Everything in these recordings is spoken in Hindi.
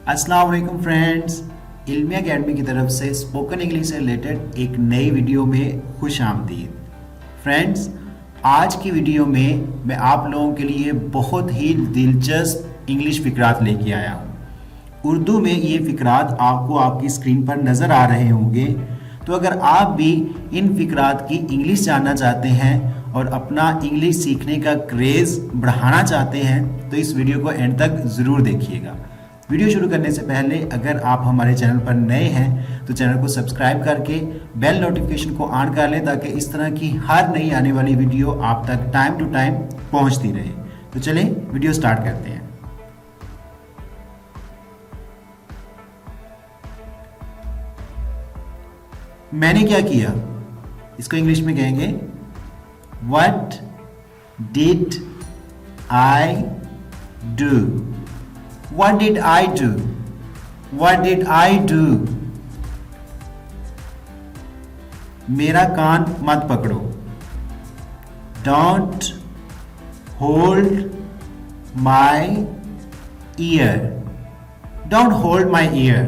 अस्सलाम वालेकुम फ्रेंड्स, इल्मी अकेडमी की तरफ से स्पोकन इंग्लिश से रिलेटेड एक नई वीडियो में खुश आमदीद। फ्रेंड्स, आज की वीडियो में मैं आप लोगों के लिए बहुत ही दिलचस्प इंग्लिश फ़िक्रात लेके आया हूँ। उर्दू में ये फ़िक्रात आपको आपकी स्क्रीन पर नज़र आ रहे होंगे। तो अगर आप भी इन फ़िक्रात की इंग्लिश जानना चाहते हैं और अपना इंग्लिश सीखने का क्रेज़ बढ़ाना चाहते हैं तो इस वीडियो को एंड तक ज़रूर देखिएगा। वीडियो शुरू करने से पहले अगर आप हमारे चैनल पर नए हैं तो चैनल को सब्सक्राइब करके बेल नोटिफिकेशन को ऑन कर लें ताकि इस तरह की हर नई आने वाली वीडियो आप तक टाइम टू टाइम पहुंचती रहे। तो चलें वीडियो स्टार्ट करते हैं। मैंने क्या किया, इसको इंग्लिश में कहेंगे what did I do. What did I do? What did I do? मेरा कान मत पकड़ो। Don't hold my ear. Don't hold my ear.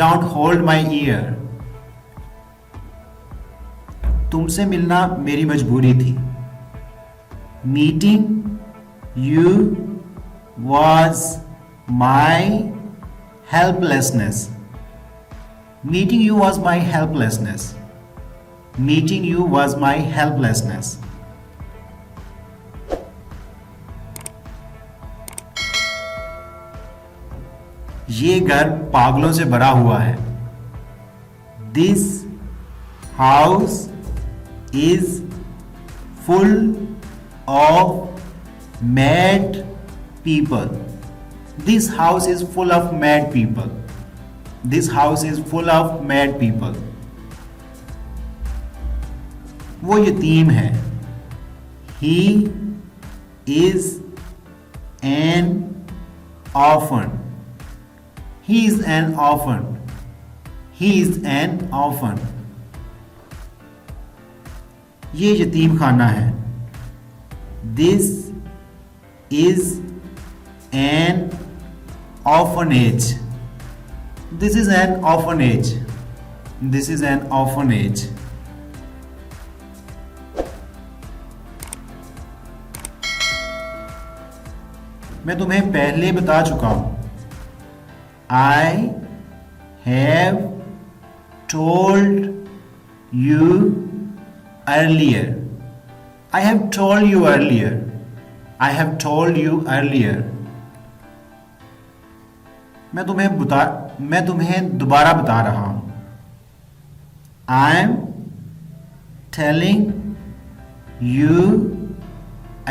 Don't hold my ear. तुमसे मिलना मेरी मजबूरी थी। Meeting you was my helplessness. Meeting you was my helplessness. Meeting you was my helplessness. ये घर पागलों से भरा हुआ है। This house is full of mad people. This house is full of mad people. This house is full of mad people. वो यतीम है। He is an orphan. He is an orphan. He is an orphan. ये यतीम खाना है। This is an orphanage. This is an orphanage. This is an orphanage. मैं तुम्हें पहले बता चुका हूं। I have told you earlier. I have told you earlier. I have told you earlier. मैं तुम्हें दोबारा बता रहा हूं। I am telling you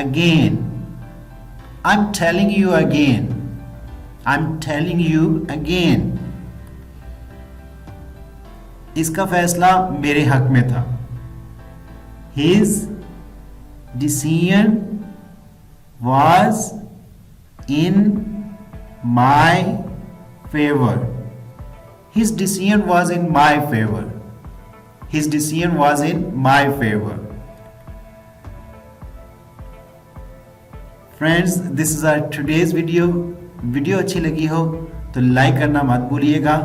again. I'm telling you again. I'm telling you again. इसका फैसला मेरे हक में था। His decision was in my favor. His decision was in my favor. His decision was in my favor. Friends, this is our today's video. Video अच्छी लगी हो तो लाइक करना मत भूलिएगा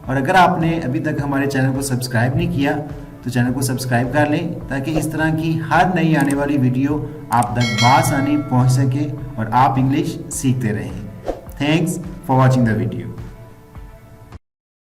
और अगर आपने अभी तक हमारे चैनल को सब्सक्राइब नहीं किया तो चैनल को सब्सक्राइब कर लें ताकि इस तरह की हर नई आने वाली वीडियो आप तक बआसानी पहुंच सके और आप इंग्लिश सीखते रहें। Thanks for watching the video.